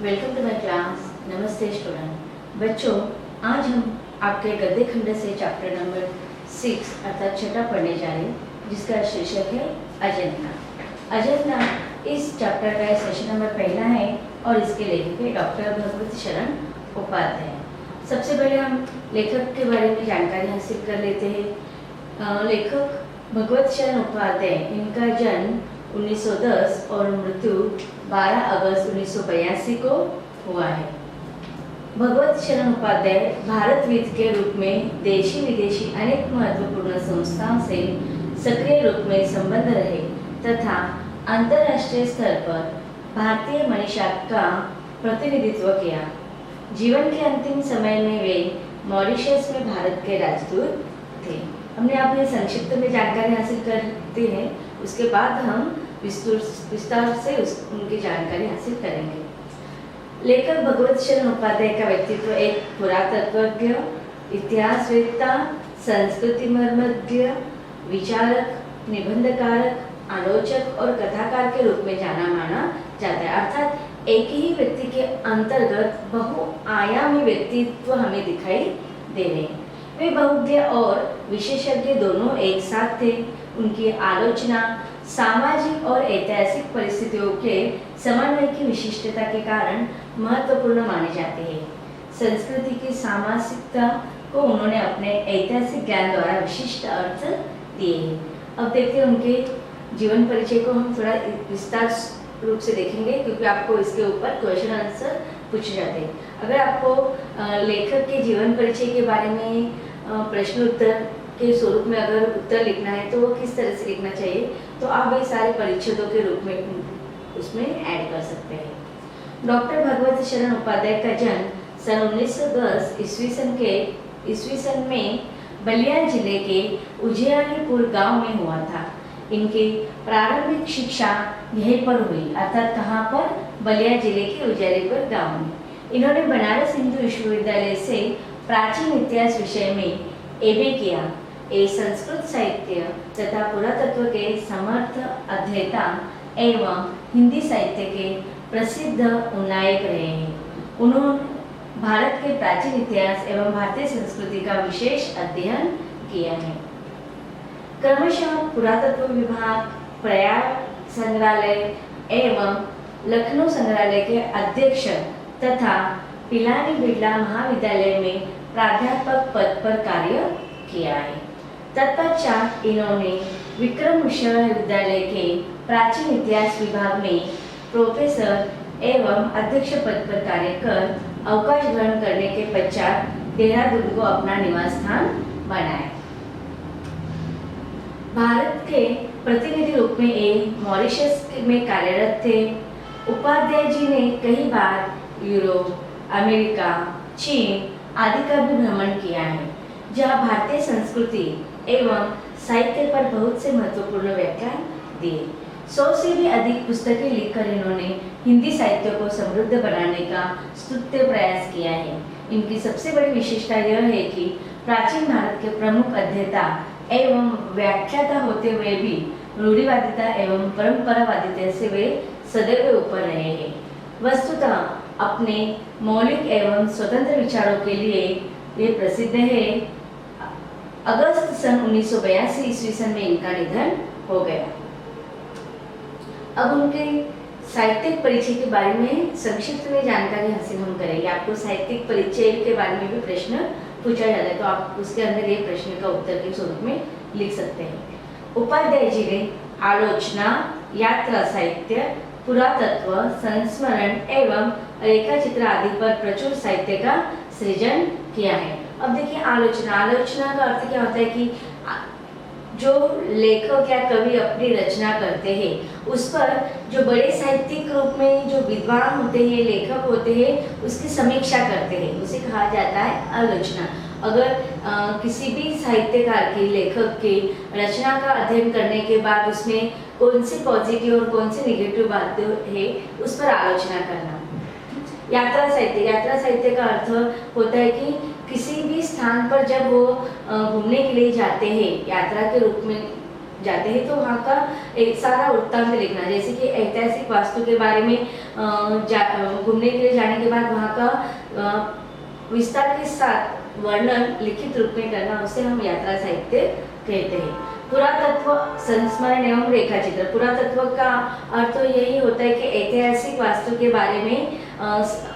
Welcome to my class. नमस्ते student. बच्चों, आज हम आपके गद्य खंड से चैप्टर नंबर 6 अर्थात छठा पढ़ने जा रहे हैं, जिसका शीर्षक है अजंता। अजंता इस चैप्टर का सेशन नंबर पहला है और इसके लेखक है डॉक्टर भगवत शरण उपाध्याय। सबसे पहले हम लेखक के बारे में जानकारी हासिल कर लेते हैं। लेखक भगवत शरण उपाध्याय, इनका जन्म 1910 और मृत्यु 12 अगस्त 1982 को हुआ है। भगवत शरण उपाध्याय भारतविद के रूप में देशी विदेशी अनेक महत्वपूर्ण संस्थाओं से सक्रिय रूप में संबंध रहे तथा अंतर्राष्ट्रीय स्तर पर भारतीय मनीषा का प्रतिनिधित्व किया। जीवन के अंतिम समय में वे मॉरिशस में भारत के राजदूत थे। हमने आपने संक्षिप्त में जानकारी हासिल करते हैं, उसके बाद हम विस्तार से उनकी जानकारी हासिल करेंगे। लेखक भगवत शरण उपाध्याय का व्यक्तित्व एक पुरातत्वज्ञ, इतिहासवेत्ता, संस्कृति मर्मज्ञ, विचारक, निबंधकारक, आलोचक और कथाकार के रूप में जाना माना जाता है। अर्थात एक ही व्यक्ति के अंतर्गत बहुआयामी व्यक्तित्व हमें दिखाई दे रहे हैं। वे बहुज्ञ और विशेषज्ञ दोनों एक साथ थे। उनकी आलोचना सामाजिक और ऐतिहासिक परिस्थितियों के समन्वय की विशिष्टता के कारण महत्वपूर्ण मानी जाती है। संस्कृति की सामासिकता को उन्होंने अपने ऐतिहासिक ज्ञान द्वारा विशिष्ट अर्थ दिए हैं। अब देखते हैं उनके जीवन परिचय को हम थोड़ा विस्तार रूप से देखेंगे, क्योंकि आपको इसके ऊपर क्वेश्चन आंसर पूछे जाते हैं। अगर आपको लेखक के जीवन परिचय के बारे में प्रश्न उत्तर के स्वरूप में अगर उत्तर लिखना है तो वो किस तरह से लिखना चाहिए, तो आप ये सारे परिच्छेदों के रूप में उसमें ऐड कर सकते हैं। डॉक्टर भगवत शरण उपाध्याय का जन्म सन 1910 ईस्वीसन में बलिया जिले के उजियारपुर गांव में हुआ था। इनकी प्रारंभिक शिक्षा यहीं पर हुई, अर्थात कहाँ पर? बलिया जिले के उजियारपुर गांव में। इन्होंने बनारस हिंदू विश्वविद्यालय से प्राचीन इतिहास विषय में एमए किया। ये संस्कृत साहित्य तथा पुरातत्व के समर्थ अध्येता एवं हिंदी साहित्य के प्रसिद्ध उन्नायक रहे हैं। उन्होंने भारत के प्राचीन इतिहास एवं भारतीय संस्कृति का विशेष अध्ययन किया है। क्रमशः पुरातत्व विभाग, प्रयाग संग्रहालय एवं लखनऊ संग्रहालय के अध्यक्ष तथा पिलानी बिड़ला महाविद्यालय में प्राध्यापक पद पर कार्य किया है। तत्पश्चात इन्होंने विक्रम विश्वविद्यालय के प्राचीन इतिहास विभाग में प्रोफेसर एवं अध्यक्ष पद पर कार्य कर अवकाश ग्रहण करने के पश्चात देहरादून को अपना निवास स्थान बनाया। भारत के प्रतिनिधि रूप में ये मॉरिशस में कार्यरत थे। उपाध्याय जी ने कई बार यूरोप, अमेरिका, चीन आदि का भी भ्रमण किया है, जहाँ भारतीय संस्कृति एवं साहित्य पर बहुत से महत्वपूर्ण व्याख्यान दिए। 100 से भी अधिक पुस्तकें लिखकर इन्होंने हिंदी साहित्य को समृद्ध बनाने का स्तुत्य प्रयास किया है। इनकी सबसे बड़ी विशेषता यह है कि प्राचीन भारत के प्रमुख अध्येता एवं व्याख्याता होते हुए भी रूढ़िवादिता एवं परंपरावादिता से वे सदैव ऊपर रहे हैं। वस्तुतः अपने मौलिक एवं स्वतंत्र विचारों के लिए वे प्रसिद्ध है। अगस्त सन 1982 ईस्वीसन में इनका निधन हो गया। अब उनके साहित्यिक परिचय के बारे में संक्षिप्त में जानकारी हासिल हम करेंगे। आपको साहित्यिक परिचय के बारे में भी प्रश्न पूछा जाता है, तो आप उसके अंदर ये प्रश्न का उत्तर के स्वरूप में लिख सकते हैं। उपाध्याय जी ने आलोचना, यात्रा साहित्य, पुरातत्व, संस्मरण एवं रेखाचित्र आदि पर प्रचुर साहित्य का सृजन किया है। अब देखिए आलोचना का अर्थ क्या होता है कि जो लेखक या कवि अपनी रचना करते हैं उस पर जो बड़े साहित्यिक रूप में जो विद्वान होते हैं, लेखक होते हैं, उसकी समीक्षा करते हैं, उसे कहा जाता है आलोचना। अगर किसी भी साहित्यकार की, लेखक की रचना का अध्ययन करने के बाद उसमें कौन सी पॉजिटिव और कौन सी नेगेटिव बातें है उस पर आलोचना करना। यात्रा साहित्य का अर्थ होता है कि किसी भी स्थान पर जब वो घूमने के लिए जाते हैं, यात्रा के रूप में जाते हैं तो वहाँ का एक सारा वृत्तांत लिखना, जैसे कि ऐतिहासिक वास्तु के बारे में घूमने के लिए जाने के बाद वहाँ का विस्तार के साथ वर्णन लिखित रूप में करना, उसे हम यात्रा साहित्य कहते हैं। पुरातत्व संस्मरण एवं रेखाचित्र, पुरातत्व का अर्थ तो यही होता है कि ऐतिहासिक वास्तु के बारे में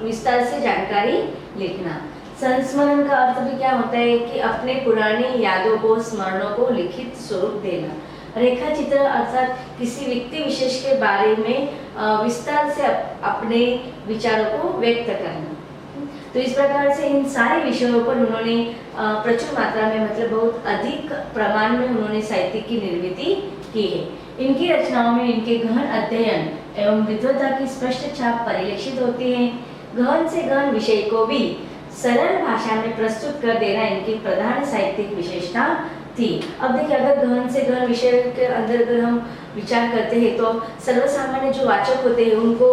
विस्तार से जानकारी लिखना। संस्मरण का अर्थ भी क्या होता है कि अपने पुरानी यादों को, स्मरणों को लिखित स्वरूप देना। रेखा चित्र अर्थात किसी व्यक्ति विशेष के बारे में विस्तार से अपने विचारों को व्यक्त करना। तो इस प्रकार से इन सारे विषयों पर उन्होंने प्रचुर मात्रा में, मतलब बहुत अधिक प्रमाण में उन्होंने साहित्य की निर्मित की है। इनकी रचनाओं में इनके गहन अध्ययन एवं विद्वता की स्पष्ट छाप परिलक्षित होती है। गहन से गहन विषय को भी सरल भाषा में प्रस्तुत कर देना इनकी प्रधान साहित्यिक विशेषता थी। अब देखिए, अगर गहन से गहन विषय के अंदर अगर हम विचार करते हैं तो सर्वसामान्य जो वाचक होते हैं उनको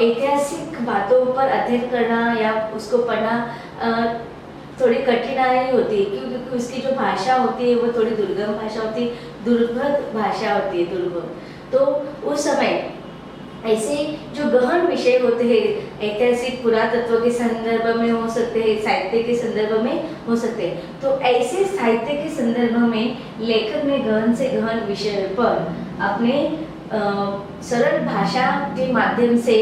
ऐतिहासिक बातों पर अध्ययन करना या उसको पढ़ना थोड़ी कठिनाई होती है, क्योंकि उसकी जो भाषा होती है वो थोड़ी दुर्गम भाषा होती है, दुर्भेद भाषा होती है, दुर्गम। तो उस समय ऐसे जो गहन विषय होते हैं, ऐतिहासिक पुरातत्व के संदर्भ में हो सकते हैं, साहित्य के संदर्भ में हो सकते हैं, तो ऐसे साहित्य के संदर्भ में लेखक ने गहन से गहन विषय पर अपने सरल भाषा के माध्यम से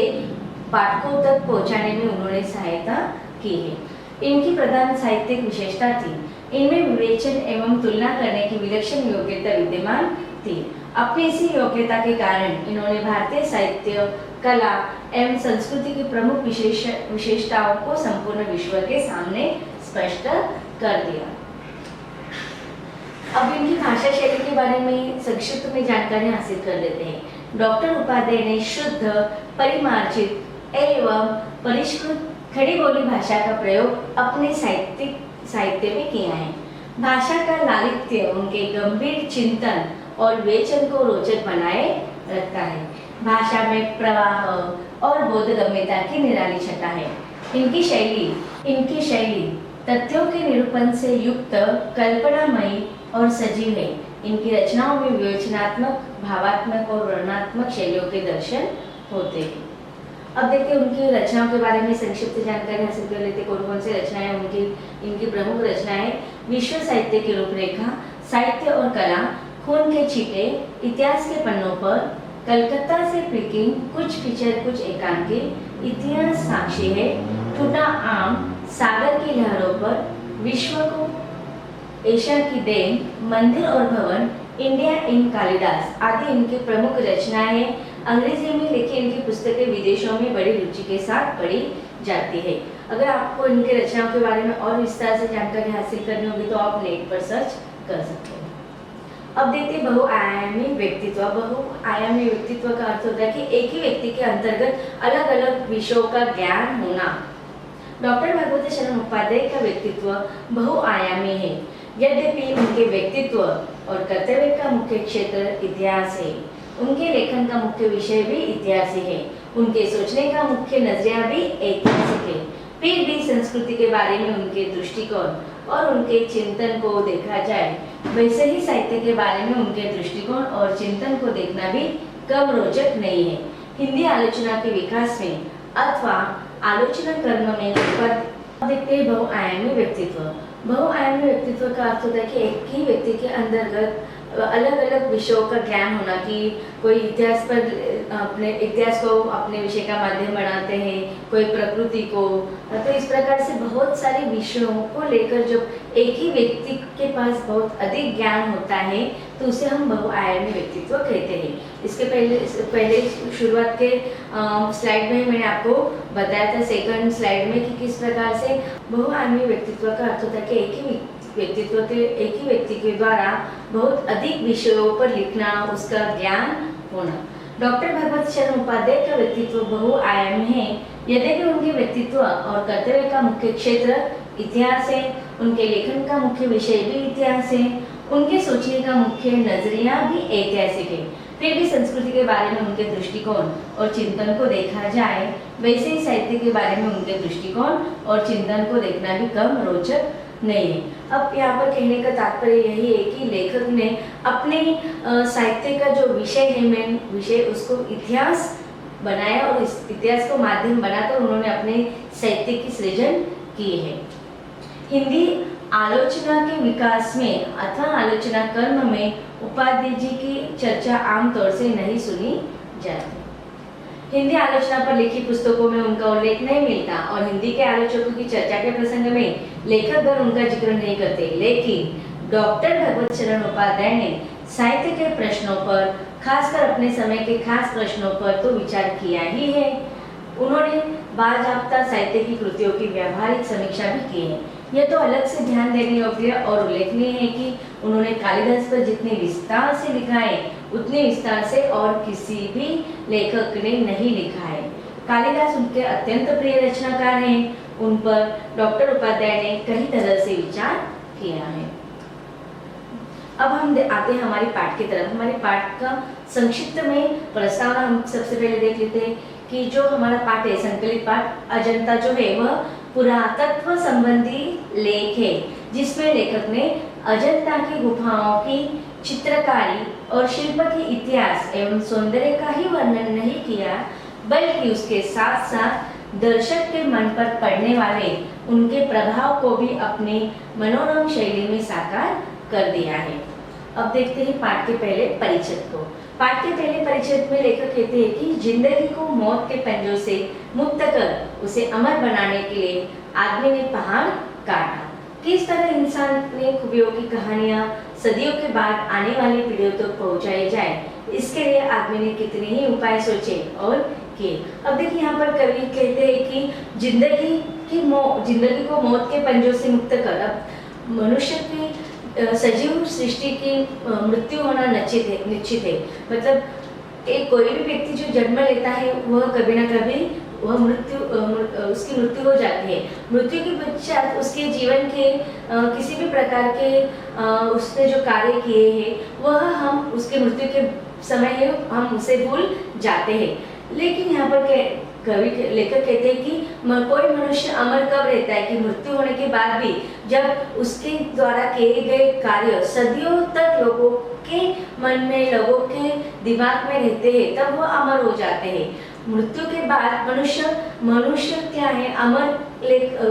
पाठकों तक पहुंचाने में उन्होंने सहायता की है। इनकी प्रधान साहित्यिक विशेषता थी, इनमें विवेचन एवं तुलना करने की विलक्षण योग्यता विद्यमान थी। अपनी इसी योग्यता के कारण इन्होंने भारतीय साहित्य, कला एवं संस्कृति की प्रमुख विशेषताओं को संपूर्ण विश्व के सामने स्पष्ट कर दिया। अब इनकी भाषा शैली के बारे में संक्षिप्त में जानकारी हासिल कर लेते हैं। डॉक्टर उपाध्याय ने शुद्ध, परिमार्जित एवं परिष्कृत खड़ी बोली भाषा का प्रयोग अपने साहित्य में किया है। भाषा का लालित्य उनके गंभीर चिंतन और विवेचन को रोचक बनाए रखता है। भाषा में प्रवाह और बोधगम्यता की निराली छटा है। इनकी शैली तथ्यों के निरूपण से युक्त, कल्पनामयी और सजीव है। इनकी रचनाओं में विवेचनात्मक, भावात्मक और वर्णनात्मक शैलियों के दर्शन होते हैं। अब देखते हैं उनकी रचनाओं के बारे में संक्षिप्त जानकारी हासिल कर लेते हैं। कौन कौन सी रचनाएं इनकी प्रमुख रचनाएं: विश्व साहित्य की रूपरेखा, साहित्य और कला, खून के छींटे, इतिहास के पन्नों पर, कलकत्ता से पीकिंग, कुछ फीचर कुछ एकांकी, इतिहास साक्षी है, टूटा आम, सागर की लहरों पर, विश्व को एशिया की देन, मंदिर और भवन, इंडिया इन कालिदास आदि इनकी प्रमुख रचनाएं हैं। अंग्रेजी में लिखी इनकी पुस्तकें विदेशों में बड़ी रुचि के साथ पढ़ी जाती है। अगर आपको इनके रचनाओं के बारे में और विस्तार से जानकारी हासिल करनी होगी तो आप नेट पर सर्च कर सकते हैं। अब देखते हैं बहुआयामी व्यक्तित्व। बहुआयामी व्यक्तित्व का अर्थ होता है कि एक ही व्यक्ति के अंतर्गत अलग अलग विषयों का ज्ञान होना। डॉक्टर भगवती शरण उपाध्याय का व्यक्तित्व बहुआयामी है। यद्यपि उनके व्यक्तित्व और कर्तव्य का मुख्य क्षेत्र इतिहास है, उनके लेखन का मुख्य विषय भी इतिहास ही है, उनके सोचने का मुख्य नजरिया भी ऐतिहासिक है। फिर भी संस्कृति के बारे में उनके दृष्टिकोण और उनके चिंतन को देखा जाए, वैसे ही साहित्य के बारे में उनके दृष्टिकोण और चिंतन को देखना भी कम रोचक नहीं है। हिंदी आलोचना के विकास में अथवा आलोचना कर्म में देखते हैं बहुआयामी व्यक्तित्व। बहुआयामी व्यक्तित्व का अर्थ होता है कि एक ही व्यक्ति के अंतर्गत अलग अलग विषयों का ज्ञान होना, कि कोई इतिहास पर अपने इतिहास को अपने विषय का माध्यम बनाते हैं, कोई प्रकृति को, तो इस प्रकार से बहुत सारे विषयों को लेकर जब एक ही व्यक्ति के पास बहुत अधिक ज्ञान होता है तो उसे हम बहुआयामी व्यक्तित्व कहते हैं। इसके पहले शुरुआत के स्लाइड में मैंने आपको बताया था, सेकंड स्लाइड में, कि किस प्रकार से बहुआयामी व्यक्तित्व का अर्थ होता है कि एक ही व्यक्ति के द्वारा बहुत अधिक विषयों पर लिखना, उसका ज्ञान होना। डॉक्टर भगवती शरण उपाध्याय का व्यक्तित्व बहुआयामी है। यद्यपि उनके व्यक्तित्व और कर्तव्य का मुख्य क्षेत्र इतिहास है, उनके लेखन का मुख्य विषय भी इतिहास है, उनके सोचने का मुख्य नजरिया भी ऐतिहासिक है। फिर भी संस्कृति के बारे में उनके दृष्टिकोण और चिंतन को देखा जाए, वैसे ही साहित्य के बारे में उनके दृष्टिकोण और चिंतन को देखना भी कम रोचक नहीं है। अब यहाँ पर कहने का तात्पर्य यही है कि लेखक ने अपने साहित्य का जो विषय है, मेन विषय, उसको इतिहास बनाया और इस इतिहास को माध्यम बनाकर उन्होंने अपने साहित्य की सृजन की है। हिंदी आलोचना के विकास में अथवा आलोचना कर्म में उपाध्याय जी की चर्चा आमतौर से नहीं सुनी जाती। हिंदी आलोचना पर लिखी पुस्तकों में उनका उल्लेख नहीं मिलता और हिंदी के आलोचकों की चर्चा के प्रसंग में लेखकगण उनका जिक्र नहीं करते, लेकिन डॉक्टर भगवत चरण उपाध्याय ने साहित्य के प्रश्नों पर, खासकर अपने समय के खास प्रश्नों पर तो विचार किया ही है। उन्होंने बाजाप्ता साहित्य की कृतियों की व्यावहारिक समीक्षा भी की है। यह तो अलग से ध्यान देने योग्य और उल्लेखनीय है कि उन्होंने कालिदास पर जितने विस्तार से लिखा है उतने विस्तार से और किसी भी लेखक ने नहीं लिखा है। कालिदास उनके अत्यंत प्रिय रचनाकार हैं। उन पर डॉक्टर उपाध्याय ने कई तरह से विचार किया है। अब हम आते हैं हमारे पाठ की तरफ। हमारे पाठ का संक्षिप्त में प्रस्तावना हम सबसे पहले देख लेते हैं कि जो हमारा पाठ है, संकलित पाठ अजंता जो है वह पुरातत्व संबंधी लेख है, जिसमें लेखक ने अजंता की गुफाओं की चित्रकारी और शिल्प के इतिहास एवं सौंदर्य का ही वर्णन नहीं किया, बल्कि उसके साथ साथ दर्शक के मन पर पड़ने वाले उनके प्रभाव को भी अपने मनोरम शैली में साकार कर दिया है। अब देखते हैं पाठ के पहले परिच्छेद को। पाठ के पहले परिच्छेद में लेखक कहते हैं कि जिंदगी को मौत के पंजों से मुक्त कर उसे अमर बनाने के लिए आदमी ने पहाड़ काटा। किस तरह इंसान ने खूबियों की कहानियां सदियों के बाद आने वाली पीढ़ियों तक पहुंचाई जाए, इसके लिए आदमी ने कितने ही उपाय सोचे और किए। अब देखिए यहाँ पर कवि कहते हैं कि जिंदगी को मौत के पंजों से मुक्त कर। अब मनुष्य की सजीव सृष्टि की मृत्यु होना निश्चित है। मतलब एक कोई भी व्यक्ति जो जन्म लेता है वह कभी ना कभी उसकी मृत्यु हो जाती है। मृत्यु के पश्चात उसके जीवन के किसी भी प्रकार के उसने जो कार्य किए हैं वह हम उसके मृत्यु के समय हम उसे भूल जाते हैं। लेकिन यहाँ पर लेखक कहते हैं कि कोई मनुष्य अमर कब रहता है कि मृत्यु होने के बाद भी, जब उसके द्वारा किए गए कार्य सदियों तक लोगों के मन में, लोगों के दिमाग में रहते हैं, तब वह अमर हो जाते हैं। मृत्यु के बाद मनुष्य क्या है,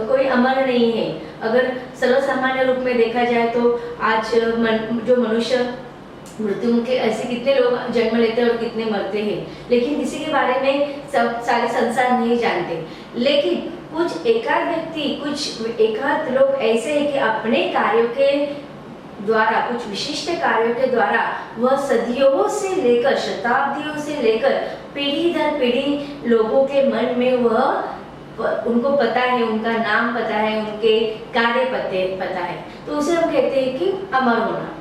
कोई अमर नहीं है। अगर सर्वसामान्य रूप में देखा जाए तो आज जो मनुष्य मृत्यु के ऐसे कितने लोग जन्म लेते हैं और कितने मरते हैं, लेकिन किसी के बारे में सब सारे संसार नहीं जानते। लेकिन कुछ एकाध व्यक्ति, कुछ एकाध लोग ऐसे हैं कि अपने कार्यों के द्वारा, कुछ विशिष्ट कार्यों के द्वारा वह सदियों से लेकर, शताब्दियों से लेकर पीढ़ी दर पीढ़ी लोगों के मन में उनको पता है, उनका नाम पता है, उनके कार्य पता है, तो उसे हम कहते हैं कि अमर होना।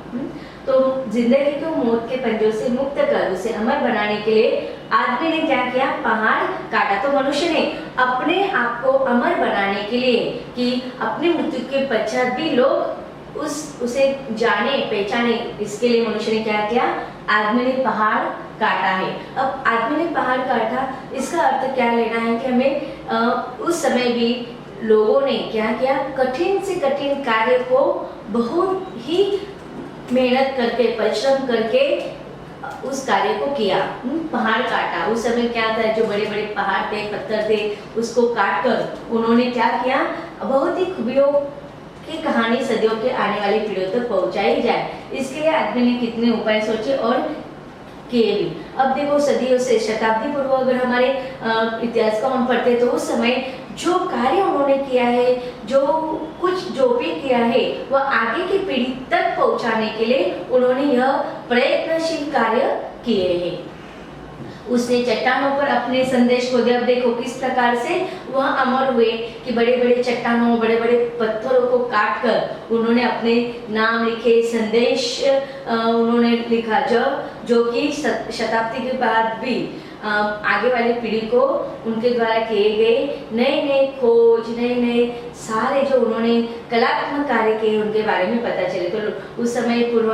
तो जिंदगी को मौत के पंजों से मुक्त कर उसे अमर बनाने के लिए आदमी ने क्या किया, पहाड़ काटा। तो मनुष्य ने अपने आप को अमर बनाने के लिए कि अपनी मृत्यु के पश्चात भी लोग उसे जाने पहचाने, इसके लिए मनुष्य ने क्या किया, आदमी ने पहाड़ काटा है। अब आदमी ने पहाड़ काटा, इसका अर्थ क्या लेना है कि हमें उस समय भी लोगों ने क्या किया, कठिन से कठिन कार्य को बहुत ही मेहनत करके, परिश्रम करके उस कार्य को किया, पहाड़ काटा। उस समय क्या था, जो बड़े बड़े पहाड़ थे, पत्थर थे, उसको काट कर उन्होंने क्या किया, बहुत ही खूबियों की कहानी सदियों के आने वाली पीढ़ियों तक पहुंचाई जाए, इसके लिए आदमी ने कितने उपाय सोचे और किए भी। अब देखो सदियों से, शताब्दी पूर्व अगर हमारे इतिहास को हम पढ़ते तो उस समय जो कार्य उन्होंने किया है, जो भी किया है, वह आगे की पीढ़ी तक पहुंचाने के लिए उन्होंने यह प्रयत्नशील कार्य किए हैं। उसने चट्टानों पर अपने संदेश को दिया। अब देखो किस प्रकार से वह अमर हुए कि बड़े बड़े चट्टानों, बड़े बड़े पत्थरों को काट कर उन्होंने अपने नाम लिखे, संदेश उन्होंने लिखा, जो कि शताब्दी के बाद भी आगे वाली पीढ़ी को उनके द्वारा किए गए नए नए खोज, नए नए सारे जो उन्होंने कलात्मक कार्य किए उनके बारे में पता चले। तो उस समय पूर्व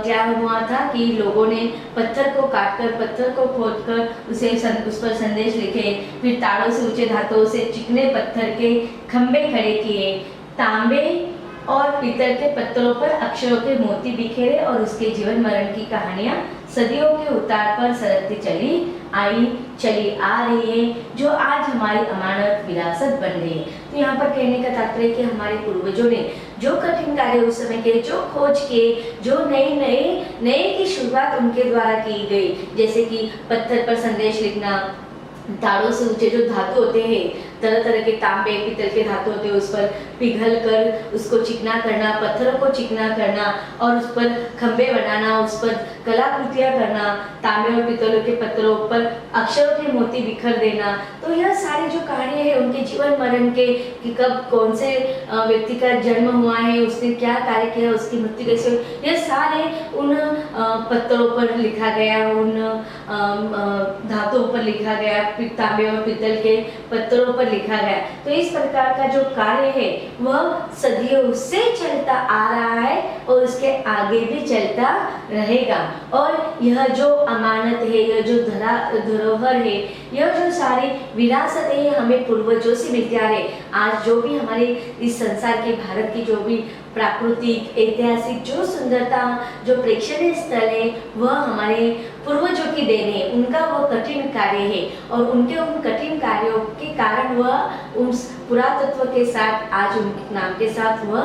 क्या हुआ था कि लोगों ने पत्थर को काटकर, पत्थर को खोदकर उस पर संदेश लिखे, फिर तारों से, ऊंचे धातुओं से चिकने पत्थर के खंभे खड़े किए, तांबे और पीतल के पत्तलों पर अक्षरों के मोती बिखेरे और उसके जीवन मरण की कहानियां सदियों के उतार पर सरकती चली आ रही है, जो आज हमारी अमानत विरासत बन गई है। तो यहाँ पर कहने का तात्पर्य कि हमारे पूर्वजों ने जो कठिन कार्य उस समय के, जो खोज के, जो नए की शुरुआत उनके द्वारा की गई, जैसे कि पत्थर पर संदेश लिखना, तारों से ऊंचे जो धातु होते हैं, तरह तरह के तांबे पीतल के धातु होते हैं, उस पर पिघल कर उसको चिकना करना, पत्थरों को चिकना करना और उस पर खंबे बनाना, उस पर कलाकृतियां करना, तांबे और पीतलों के पत्थरों पर अक्षरों के मोती बिखर देना। तो यह सारी जो कहानियां हैं उनके जीवन मरण के, कि कब कौन से व्यक्ति का जन्म हुआ है, उसने क्या कार्य किया, उसकी मृत्यु कैसे हुई, यह सारे उन पत्थरों पर लिखा गया, उन धातुओं पर लिखा गया, तांबे और पीतल के पत्थरों पर लिखा गया। तो इस प्रकार का जो कार्य है वह सदियों से चलता आ रहा है और उसके आगे भी चलता रहेगा। और यह जो अमानत है, यह जो धरोहर है, यह जो सारी विरासत है, हमें पूर्वजों से मिलती आ रही। आज जो भी हमारे इस संसार के, भारत की जो भी प्राकृतिक, ऐतिहासिक जो सुंदरता, जो प्रेक्षणीय स्थल है, वह हमारे पूर्वजों की देन है। उनका वह कठिन कार्य है और उनके उन कठिन कार्यों के कारण वह उस पुरातत्व के साथ, आज उनके नाम के साथ वह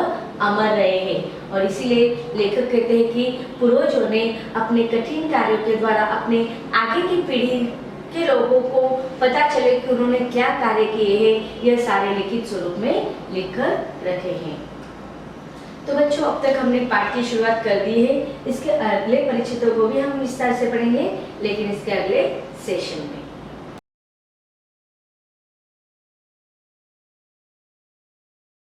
अमर रहे हैं। और इसीलिए लेखक कहते हैं कि पूर्वजों ने अपने कठिन कार्यों के द्वारा अपने आगे की पीढ़ी के लोगों को पता चले कि उन्होंने क्या कार्य किए हैं, यह सारे लिखित स्वरूप में लिखकर रखे हैं। तो बच्चों, अब तक हमने पाठ की शुरुआत कर दी है। इसके अगले परिचितों को भी हम विस्तार से पढ़ेंगे, लेकिन इसके अगले सेशन में।